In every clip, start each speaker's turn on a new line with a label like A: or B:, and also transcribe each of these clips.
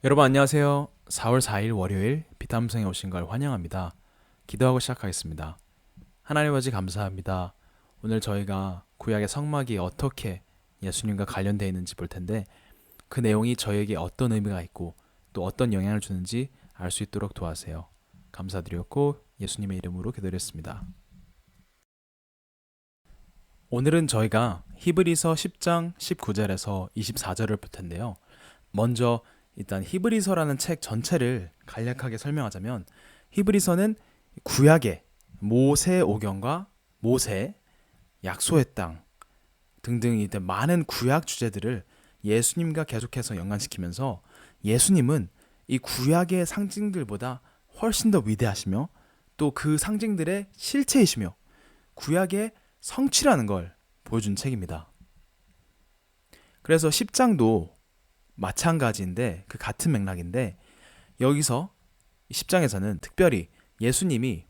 A: 여러분 안녕하세요. 4월 4일 월요일 비탐성에 오신 걸 환영합니다. 기도하고 시작하겠습니다. 하나님 아버지 감사합니다. 오늘 저희가 구약의 성막이 어떻게 예수님과 관련되어 있는지 볼 텐데 그 내용이 저에게 어떤 의미가 있고 또 어떤 영향을 주는지 알 수 있도록 도와주세요. 감사드렸고 예수님의 이름으로 기도드렸습니다. 오늘은 저희가 히브리서 10장 19절에서 24절을 볼 텐데요. 먼저 일단 히브리서라는 책 전체를 간략하게 설명하자면 히브리서는 구약의 모세 오경과 모세, 약소의 땅 등등 일단 많은 구약 주제들을 예수님과 계속해서 연관시키면서 예수님은 이 구약의 상징들보다 훨씬 더 위대하시며 또 그 상징들의 실체이시며 구약의 성취라는 걸 보여준 책입니다. 그래서 10장도 마찬가지인데 그 같은 맥락인데 여기서 10장에서는 특별히 예수님이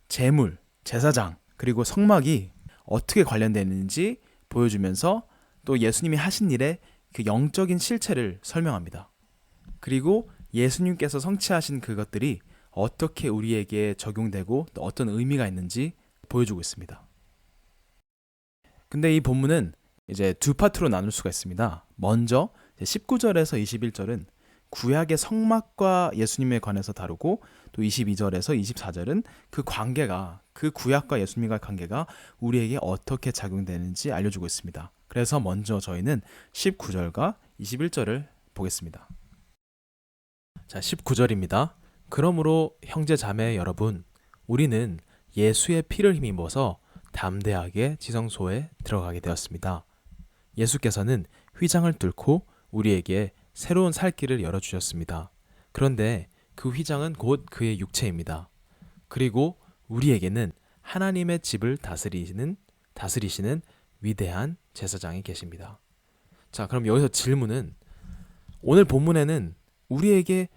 A: 제물, 제사장 그리고 성막이 어떻게 관련되어 있는지 보여주면서 또 예수님이 하신 일의 그 영적인 실체를 설명합니다. 그리고 예수님께서 성취하신 그것들이 어떻게 우리에게 적용되고 또 어떤 의미가 있는지 보여주고 있습니다. 근데 이 본문은 이제 두 파트로 나눌 수가 있습니다. 먼저 19절에서 21절은 구약의 성막과 예수님에 관해서 다루고 또 22절에서 24절은 그 관계가 그 구약과 예수님과의 관계가 우리에게 어떻게 작용되는지 알려주고 있습니다. 그래서 먼저 저희는 19절과 21절을 보겠습니다. 자, 19절입니다. 그러므로 형제 자매 여러분, 우리는 예수의 피를 힘입어서 담대하게 지성소에 들어가게 되었습니다. 예수께서는 휘장을 뚫고 우리에게 새로운 살 길을 열어주셨습니다. 그런데 그 휘장은 곧 그의 육체입니다. 그리고 우리에게는 하나님의 집을 다스리시는 위대한 제사장이 계십니다. 자, 그럼 여기서 질문은 오늘 본문에는 우리에게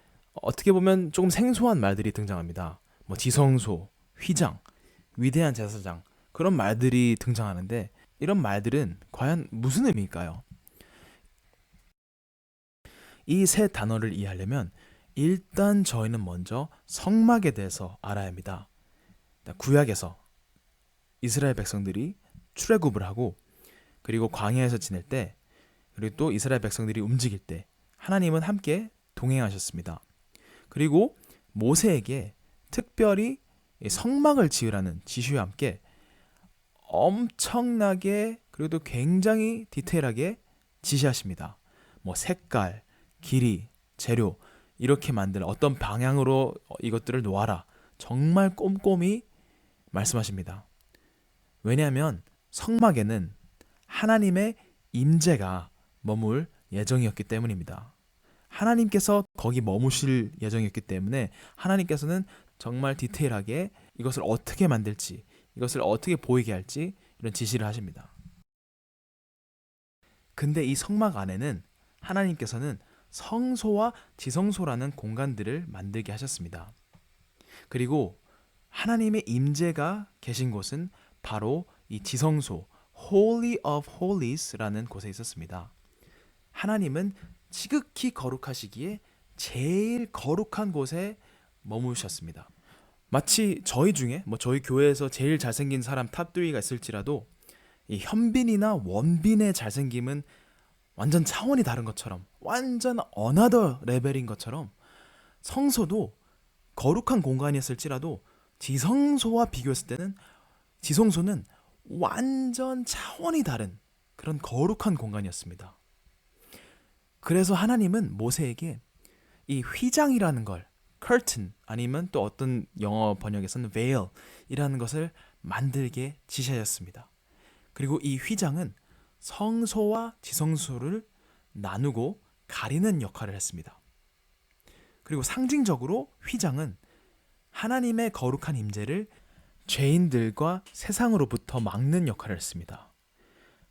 A: 어떻게 보면 조금 생소한 말들이 등장합니다. 뭐 지성소, 휘장, 위대한 제사장 그런 말들이 등장하는데 이런 말들은 과연 무슨 의미일까요? 이 세 단어를 이해하려면 일단 저희는 먼저 성막에 대해서 알아야 합니다. 구약에서 이스라엘 백성들이 출애굽을 하고 그리고 광야에서 지낼 때 그리고 또 이스라엘 백성들이 움직일 때 하나님은 함께 동행하셨습니다. 그리고 모세에게 특별히 성막을 지으라는 지시와 함께 엄청나게 그리고 굉장히 디테일하게 지시하십니다. 뭐 색깔, 길이, 재료 이렇게 만들 어떤 방향으로 이것들을 놓아라. 정말 꼼꼼히 말씀하십니다. 왜냐하면 성막에는 하나님의 임재가 머물 예정이었기 때문입니다. 하나님께서 거기 머무실 예정이었기 때문에 하나님께서는 정말 디테일하게 이것을 어떻게 만들지, 이것을 어떻게 보이게 할지 이런 지시를 하십니다. 근데 이 성막 안에는 하나님께서는 성소와 지성소라는 공간들을 만들게 하셨습니다. 그리고 하나님의 임재가 계신 곳은 바로 이 지성소, Holy of Holies라는 곳에 있었습니다. 하나님은 지극히 거룩하시기에 제일 거룩한 곳에 머무셨습니다. 마치 저희 중에 저희 교회에서 제일 잘생긴 사람 탑3가 있을지라도 이 현빈이나 원빈의 잘생김은 완전 차원이 다른 것처럼 완전 어나더 레벨인 것처럼 성소도 거룩한 공간이었을지라도 지성소와 비교했을 때는 지성소는 완전 차원이 다른 그런 거룩한 공간이었습니다. 그래서 하나님은 모세에게 이 휘장이라는 걸 curtain 아니면 또 어떤 영어 번역에서는 veil이라는 것을 만들게 지시하였습니다. 그리고 이 휘장은 성소와 지성소를 나누고 가리는 역할을 했습니다. 그리고 상징적으로 휘장은 하나님의 거룩한 임재를 죄인들과 세상으로부터 막는 역할을 했습니다.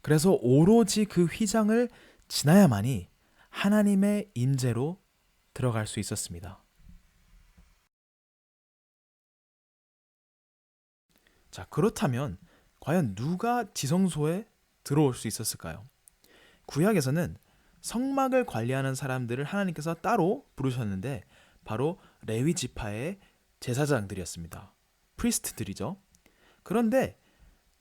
A: 그래서 오로지 그 휘장을 지나야만이 하나님의 임재로 들어갈 수 있었습니다. 자, 그렇다면 과연 누가 지성소에 들어올 수 있었을까요? 구약에서는 성막을 관리하는 사람들을 하나님께서 따로 부르셨는데 바로 레위 지파의 제사장들이었습니다. 프리스트들이죠. 그런데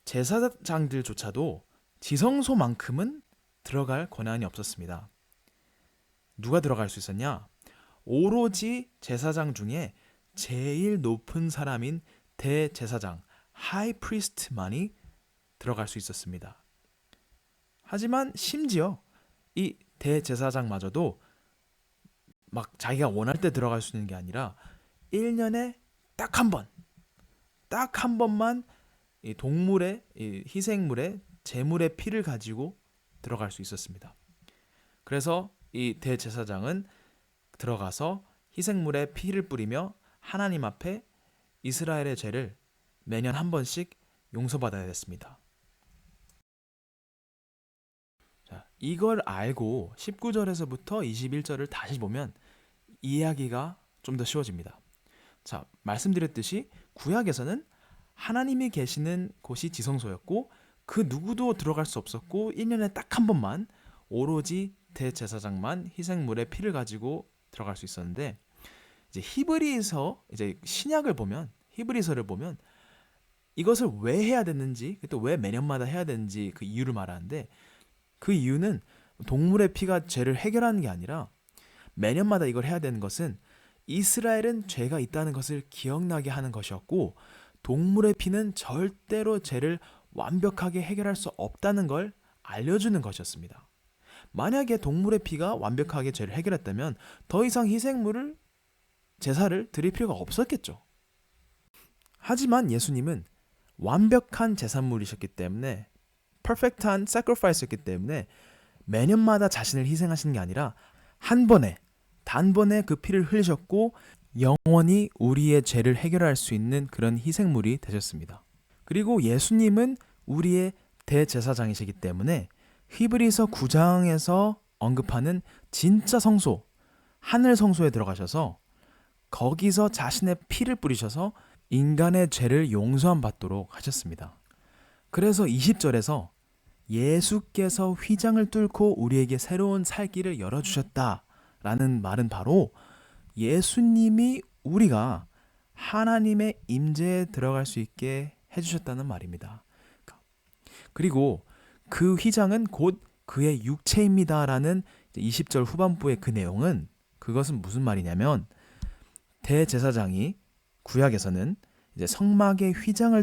A: 제사장들조차도 지성소만큼은 들어갈 권한이 없었습니다. 누가 들어갈 수 있었냐? 오로지 제사장 중에 제일 높은 사람인 대제사장, 하이 프리스트만이 들어갈 수 있었습니다. 하지만 심지어 이 대제사장마저도 막 자기가 원할 때 들어갈 수 있는 게 아니라 1년에 딱 한 번만 이 동물의 이 희생물의 제물의 피를 가지고 들어갈 수 있었습니다. 그래서 이 대제사장은 들어가서 희생물에 피를 뿌리며 하나님 앞에 이스라엘의 죄를 매년 한 번씩 용서받아야 됐습니다. 자, 이걸 알고 19절에서부터 21절을 다시 보면 이해하기가 좀 더 쉬워집니다. 자, 말씀드렸듯이 구약에서는 하나님이 계시는 곳이 지성소였고 그 누구도 들어갈 수 없었고 1년에 딱 한 번만 오로지 대제사장만 희생물의 피를 가지고 들어갈 수 있었는데 이제 이제 히브리서를 보면 이것을 왜 해야 됐는지 또 왜 매년마다 해야 되는지 그 이유를 말하는데 그 이유는 동물의 피가 죄를 해결하는 게 아니라 매년마다 이걸 해야 되는 것은 이스라엘은 죄가 있다는 것을 기억나게 하는 것이었고 동물의 피는 절대로 죄를 완벽하게 해결할 수 없다는 걸 알려주는 것이었습니다. 만약에 동물의 피가 완벽하게 죄를 해결했다면 더 이상 제사를 드릴 필요가 없었겠죠. 하지만 예수님은 완벽한 제산물이셨기 때문에 perfect한 sacrifice였기 때문에 매년마다 자신을 희생하시는 게 아니라 단번에 그 피를 흘리셨고 영원히 우리의 죄를 해결할 수 있는 그런 희생물이 되셨습니다. 그리고 예수님은 우리의 대제사장이시기 때문에 히브리서 9장에서 언급하는 진짜 성소, 하늘 성소에 들어가셔서 거기서 자신의 피를 뿌리셔서 인간의 죄를 용서함 받도록 하셨습니다. 그래서 20절에서 예수께서 휘장을 뚫고 우리에게 새로운 살 길을 열어주셨다라는 말은 바로 예수님이 우리가 하나님의 임재에 들어갈 수 있게 해주셨다는 말입니다. 그리고 그 휘장은 곧 그의 육체입니다라는 20절 후반부의 그 내용은 그것은 무슨 말이냐면 대제사장이 구약에서는 이제 성막의 휘장을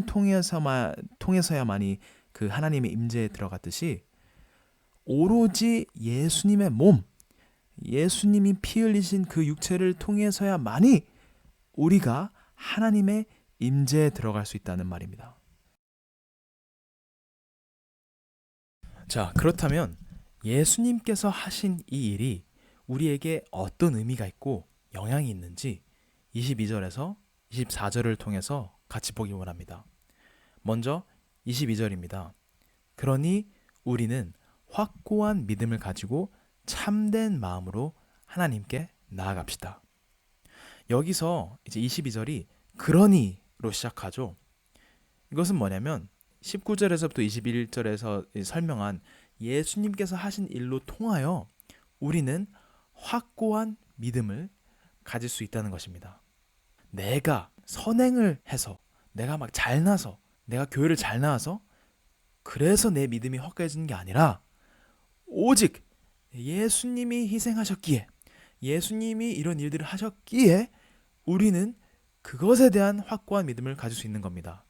A: 통해서야만이 그 하나님의 임재에 들어갔듯이 오로지 예수님의 몸, 예수님이 피 흘리신 그 육체를 통해서야만이 우리가 하나님의 임재에 들어갈 수 있다는 말입니다. 자, 그렇다면 예수님께서 하신 이 일이 우리에게 어떤 의미가 있고 영향이 있는지 22절에서 24절을 통해서 같이 보기 원합니다. 먼저 22절입니다. 그러니 우리는 확고한 믿음을 가지고 참된 마음으로 하나님께 나아갑시다. 여기서 이제 22절이 그러니로 시작하죠. 이것은 뭐냐면 19절에서부터 21절에서 설명한 예수님께서 하신 일로 통하여 우리는 확고한 믿음을 가질 수 있다는 것입니다. 내가 선행을 해서 내가 막 잘나서 내가 교회를 잘 나와서 그래서 내 믿음이 확고해지는 게 아니라 오직 예수님이 희생하셨기에 예수님이 이런 일들을 하셨기에 우리는 그것에 대한 확고한 믿음을 가질 수 있는 겁니다.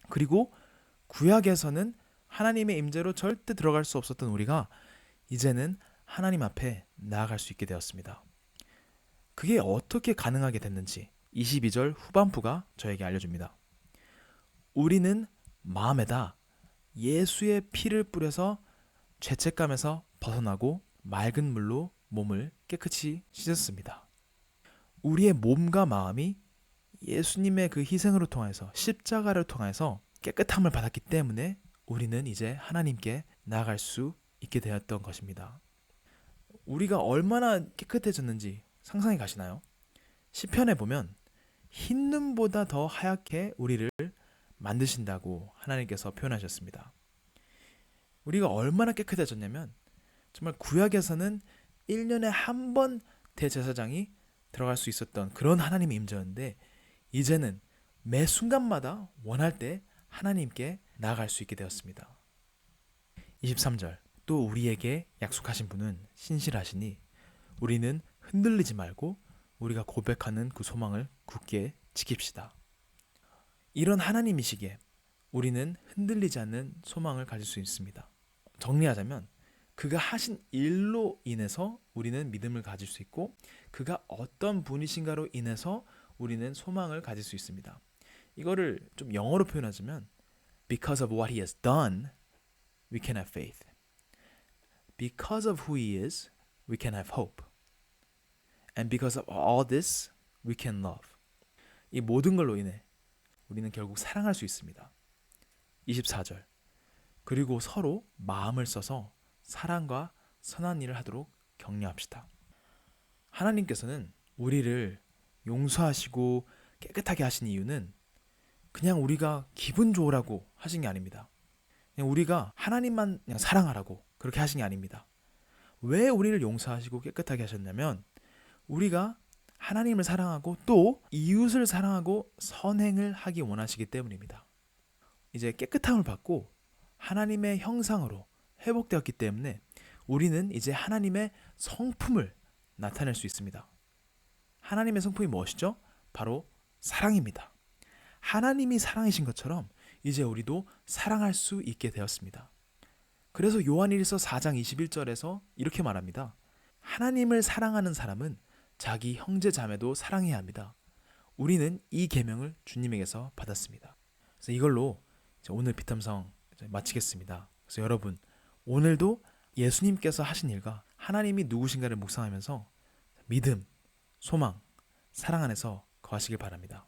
A: 그리고 구약에서는 하나님의 임재로 절대 들어갈 수 없었던 우리가 이제는 하나님 앞에 나아갈 수 있게 되었습니다. 그게 어떻게 가능하게 됐는지 22절 후반부가 저에게 알려줍니다. 우리는 마음에다 예수의 피를 뿌려서 죄책감에서 벗어나고 맑은 물로 몸을 깨끗이 씻었습니다. 우리의 몸과 마음이 예수님의 그 희생으로 통해서 십자가를 통해서 깨끗함을 받았기 때문에 우리는 이제 하나님께 나아갈 수 있게 되었던 것입니다. 우리가 얼마나 깨끗해졌는지 상상이 가시나요? 시편에 보면 흰 눈보다 더 하얗게 우리를 만드신다고 하나님께서 표현하셨습니다. 우리가 얼마나 깨끗해졌냐면 정말 구약에서는 1년에 한 번 대제사장이 들어갈 수 있었던 그런 하나님의 임재였는데 이제는 매 순간마다 원할 때 하나님께 나아갈 수 있게 되었습니다. 23절 또 우리에게 약속하신 분은 신실하시니 우리는 흔들리지 말고 우리가 고백하는 그 소망을 굳게 지킵시다. 이런 하나님이시기에 우리는 흔들리지 않는 소망을 가질 수 있습니다. 정리하자면 그가 하신 일로 인해서 우리는 믿음을 가질 수 있고 그가 어떤 분이신가로 인해서 우리는 소망을 가질 수 있습니다. 이거를 좀 영어로 표현하자면 Because of what he has done, we can have faith. Because of who he is, we can have hope. And because of all this, we can love. 이 모든 걸로 인해 우리는 결국 사랑할 수 있습니다. 24절 그리고 서로 마음을 써서 사랑과 선한 일을 하도록 격려합시다. 하나님께서는 우리를 용서하시고 깨끗하게 하신 이유는 그냥 우리가 기분 좋으라고 하신 게 아닙니다. 그냥 우리가 하나님만 그냥 사랑하라고 그렇게 하신 게 아닙니다. 왜 우리를 용서하시고 깨끗하게 하셨냐면 우리가 하나님을 사랑하고 또 이웃을 사랑하고 선행을 하기 원하시기 때문입니다. 이제 깨끗함을 받고 하나님의 형상으로 회복되었기 때문에 우리는 이제 하나님의 성품을 나타낼 수 있습니다. 하나님의 성품이 무엇이죠? 바로 사랑입니다. 하나님이 사랑이신 것처럼 이제 우리도 사랑할 수 있게 되었습니다. 그래서 요한일서 4장 21절에서 이렇게 말합니다. 하나님을 사랑하는 사람은 자기 형제 자매도 사랑해야 합니다. 우리는 이 계명을 주님에게서 받았습니다. 그래서 이걸로 오늘 비탐성 마치겠습니다. 그래서 여러분 오늘도 예수님께서 하신 일과 하나님이 누구신가를 묵상하면서 믿음, 소망, 사랑 안에서 거하시길 바랍니다.